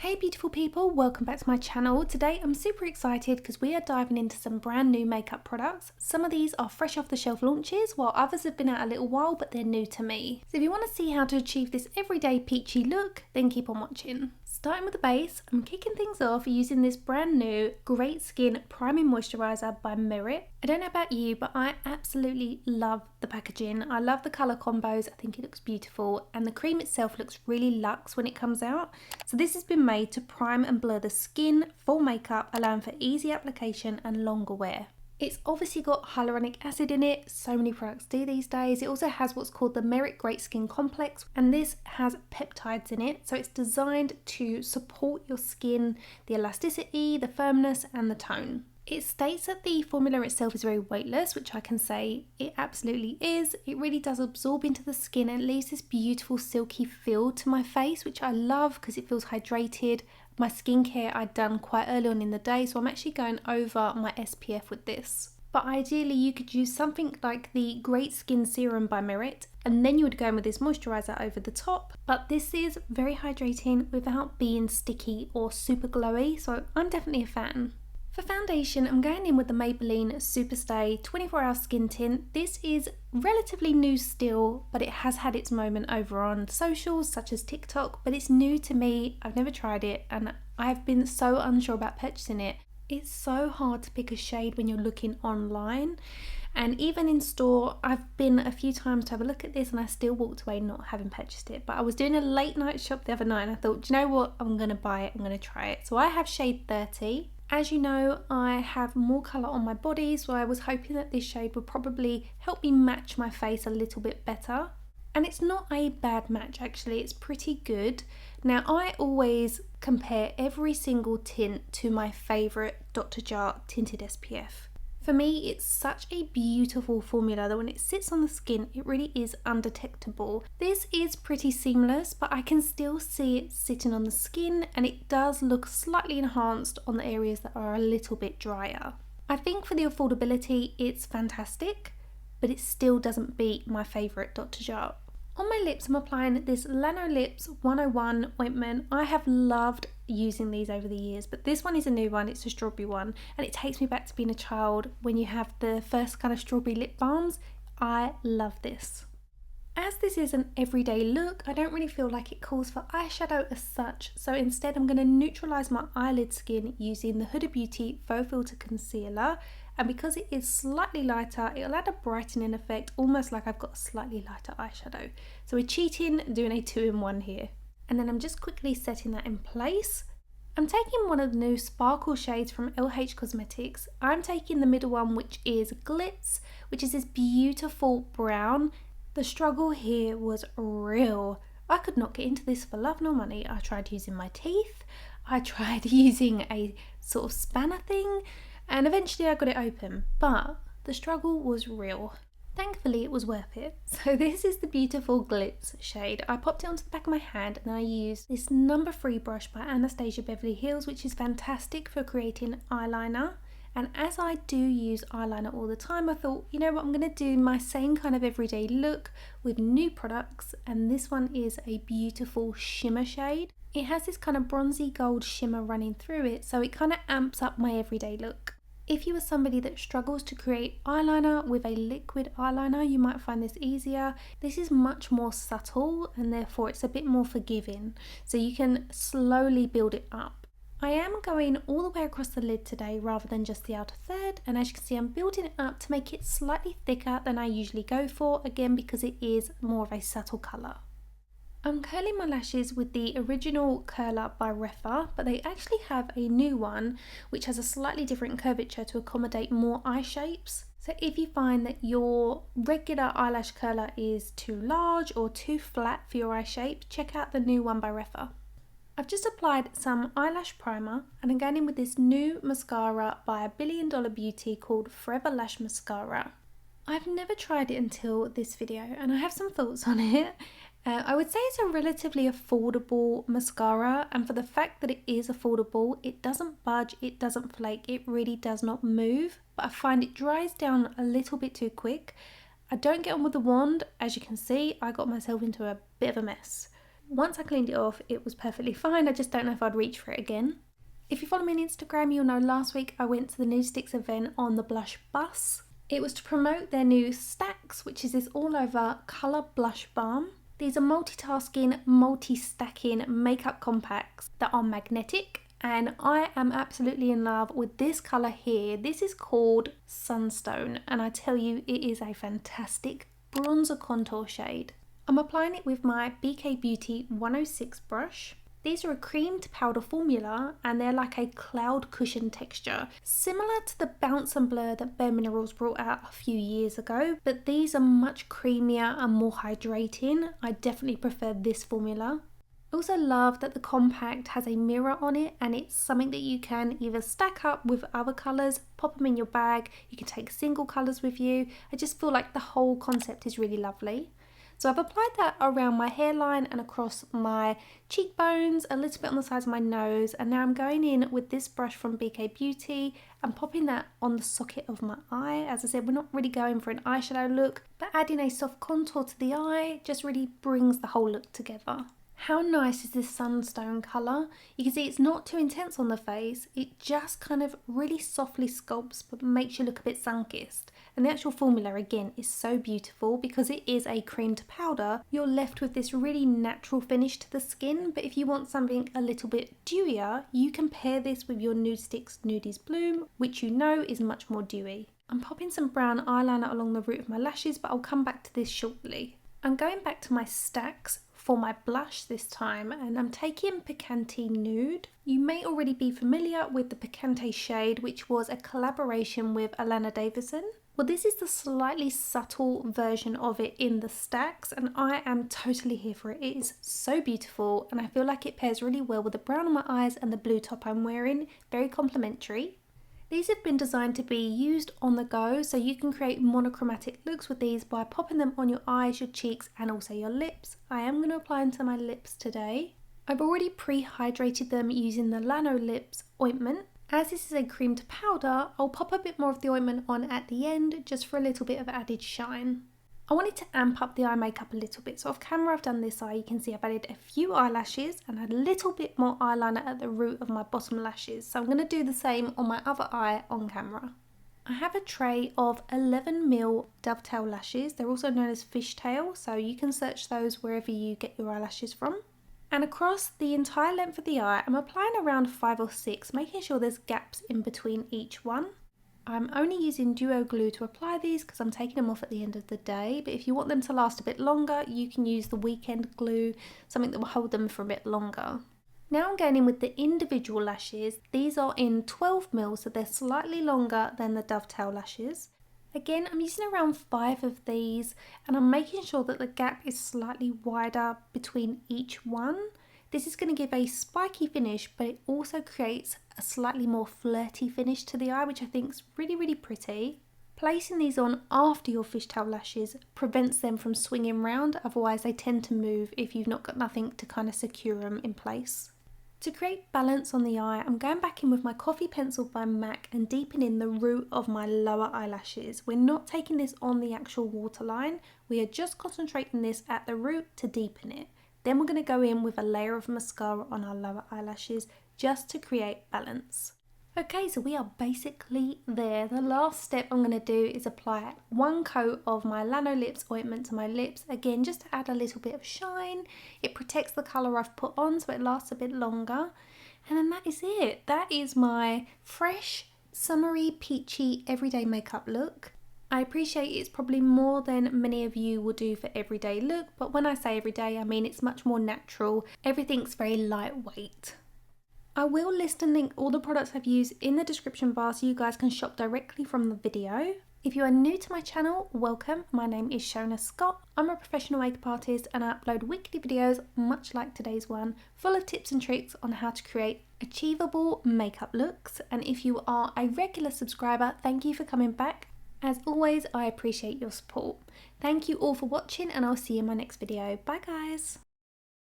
Hey beautiful people, welcome back to my channel. Today I'm super excited because we are diving into some brand new makeup products. Some of these are fresh off the shelf launches while others have been out a little while but they're new to me. So if you want to see how to achieve this everyday peachy look, then keep on watching. Starting with the base, I'm kicking things off using this brand new Great Skin Priming Moisturizer by Merit. I don't know about you, but I absolutely love the packaging. I love the colour combos, I think it looks beautiful, and the cream itself looks really luxe when it comes out. So this has been made to prime and blur the skin for makeup, allowing for easy application and longer wear. It's obviously got hyaluronic acid in it, so many products do these days. It also has what's called the Merit Great Skin Complex, and this has peptides in it, so it's designed to support your skin, the elasticity, the firmness and the tone. It states that the formula itself is very weightless, which I can say it absolutely is. It really does absorb into the skin and leaves this beautiful silky feel to my face, which I love because it feels hydrated. My skincare I'd done quite early on in the day, so I'm actually going over my SPF with this. But ideally you could use something like the Great Skin Serum by Merit, and then you would go in with this moisturizer over the top. But this is very hydrating without being sticky or super glowy, so I'm definitely a fan. For foundation, I'm going in with the Maybelline Superstay 24 Hour Skin Tint. This is relatively new still, but it has had its moment over on socials such as TikTok, but it's new to me. I've never tried it and I've been so unsure about purchasing it. It's so hard to pick a shade when you're looking online, and even in store I've been a few times to have a look at this and I still walked away not having purchased it. But I was doing a late night shop the other night and I thought, do you know what, I'm going to buy it, I'm going to try it. So I have shade 30. As you know, I have more colour on my body, so I was hoping that this shade would probably help me match my face a little bit better. And it's not a bad match actually, it's pretty good. Now I always compare every single tint to my favourite Dr. Jart tinted SPF. For me, it's such a beautiful formula that when it sits on the skin, it really is undetectable. This is pretty seamless, but I can still see it sitting on the skin, and it does look slightly enhanced on the areas that are a little bit drier. I think for the affordability, it's fantastic, but it still doesn't beat my favourite Dr. Jart. On my lips, I'm applying this Lano Lips 101 ointment. I have loved using these over the years, but this one is a new one. It's a strawberry one, and it takes me back to being a child when you have the first kind of strawberry lip balms. I love this. As this is an everyday look, I don't really feel like it calls for eyeshadow as such, so instead I'm going to neutralise my eyelid skin using the Huda Beauty Faux Filter Concealer. And because it is slightly lighter, it'll add a brightening effect, almost like I've got a slightly lighter eyeshadow. So we're cheating, doing a 2-in-1 here. And then I'm just quickly setting that in place. I'm taking one of the new Sparkl shades from LH Cosmetics. I'm taking the middle one, which is Glitz, which is this beautiful brown. The struggle here was real. I could not get into this for love nor money. I tried using my teeth. I tried using a sort of spanner thing. And eventually I got it open, but the struggle was real. Thankfully it was worth it. So this is the beautiful Glitz shade. I popped it onto the back of my hand and I used this number 3 brush by Anastasia Beverly Hills, which is fantastic for creating eyeliner. And as I do use eyeliner all the time, I thought, you know what, I'm going to do my same kind of everyday look with new products, and this one is a beautiful shimmer shade. It has this kind of bronzy gold shimmer running through it, so it kind of amps up my everyday look. If you are somebody that struggles to create eyeliner with a liquid eyeliner, you might find this easier. This is much more subtle and therefore it's a bit more forgiving, so you can slowly build it up. I am going all the way across the lid today rather than just the outer third, and as you can see I'm building it up to make it slightly thicker than I usually go for, again because it is more of a subtle colour. I'm curling my lashes with the original curler by Rephr, but they actually have a new one which has a slightly different curvature to accommodate more eye shapes. So if you find that your regular eyelash curler is too large or too flat for your eye shape, check out the new one by Rephr. I've just applied some eyelash primer and I'm going in with this new mascara by a $1 billion beauty called Rephr Lash Mascara. I've never tried it until this video and I have some thoughts on it. I would say it's a relatively affordable mascara, and for the fact that it is affordable, it doesn't budge, it doesn't flake, it really does not move, but I find it dries down a little bit too quick. I don't get on with the wand. As you can see, I got myself into a bit of a mess. Once I cleaned it off, it was perfectly fine. I just don't know if I'd reach for it again. If you follow me on Instagram, you'll know last week I went to the Nude Sticks event on the blush bus. It was to promote their new Stacks, which is this all over colour blush balm. These are multitasking, multi-stacking makeup compacts that are magnetic, and I am absolutely in love with this colour here. This is called Sunstone, and I tell you, it is a fantastic bronzer contour shade. I'm applying it with my BK Beauty 106 brush. These are a cream to powder formula, and they're like a cloud cushion texture, similar to the Bounce and Blur that Bare Minerals brought out a few years ago, but these are much creamier and more hydrating. I definitely prefer this formula. I also love that the compact has a mirror on it, and it's something that you can either stack up with other colours, pop them in your bag, you can take single colours with you. I just feel like the whole concept is really lovely. So I've applied that around my hairline and across my cheekbones, a little bit on the sides of my nose, and now I'm going in with this brush from BK Beauty and popping that on the socket of my eye. As I said, we're not really going for an eyeshadow look, but adding a soft contour to the eye just really brings the whole look together. How nice is this Sunstone colour? You can see it's not too intense on the face, it just kind of really softly sculpts but makes you look a bit sun-kissed. And the actual formula again is so beautiful because it is a cream to powder. You're left with this really natural finish to the skin, but if you want something a little bit dewier, you can pair this with your Nude Sticks Nudies Bloom, which you know is much more dewy. I'm popping some brown eyeliner along the root of my lashes, but I'll come back to this shortly. I'm going back to my stacks for my blush this time, and I'm taking Picante Nude. You may already be familiar with the Picante shade, which was a collaboration with Alana Davison. Well, this is the slightly subtle version of it in the stacks, and I am totally here for it. It is so beautiful, and I feel like it pairs really well with the brown on my eyes and the blue top I'm wearing. Very complementary. These have been designed to be used on the go, so you can create monochromatic looks with these by popping them on your eyes, your cheeks, and also your lips. I am going to apply them to my lips today. I've already pre-hydrated them using the Lano Lips Ointment. As this is a cream to powder, I'll pop a bit more of the ointment on at the end just for a little bit of added shine. I wanted to amp up the eye makeup a little bit, so off camera I've done this eye. You can see I've added a few eyelashes and a little bit more eyeliner at the root of my bottom lashes, so I'm going to do the same on my other eye on camera. I have a tray of 11mm Dovetail lashes. They're also known as Fishtail, so you can search those wherever you get your eyelashes from. And across the entire length of the eye, I'm applying around 5 or 6, making sure there's gaps in between each one. I'm only using duo glue to apply these because I'm taking them off at the end of the day, but if you want them to last a bit longer, you can use the weekend glue, something that will hold them for a bit longer. Now I'm going in with the individual lashes. These are in 12mm, so they're slightly longer than the Dovetail lashes. Again, I'm using around 5 of these, and I'm making sure that the gap is slightly wider between each one. This is going to give a spiky finish, but it also creates a slightly more flirty finish to the eye, which I think is really, really pretty. Placing these on after your fishtail lashes prevents them from swinging round, otherwise they tend to move if you've not got nothing to kind of secure them in place. To create balance on the eye, I'm going back in with my Coffee Pencil by MAC and deepening the root of my lower eyelashes. We're not taking this on the actual waterline, we are just concentrating this at the root to deepen it. Then we're going to go in with a layer of mascara on our lower eyelashes just to create balance. Okay, so we are basically there. The last step I'm going to do is apply one coat of my Lano Lips ointment to my lips, again just to add a little bit of shine. It protects the colour I've put on so it lasts a bit longer. And then that is it. That is my fresh, summery, peachy, everyday makeup look. I appreciate it's probably more than many of you will do for everyday look, but when I say everyday, I mean it's much more natural. Everything's very lightweight. I will list and link all the products I've used in the description bar so you guys can shop directly from the video. If you are new to my channel, welcome. My name is Shonagh Scott. I'm a professional makeup artist and I upload weekly videos, much like today's one, full of tips and tricks on how to create achievable makeup looks. And if you are a regular subscriber, thank you for coming back. As always, I appreciate your support. Thank you all for watching and I'll see you in my next video. Bye guys!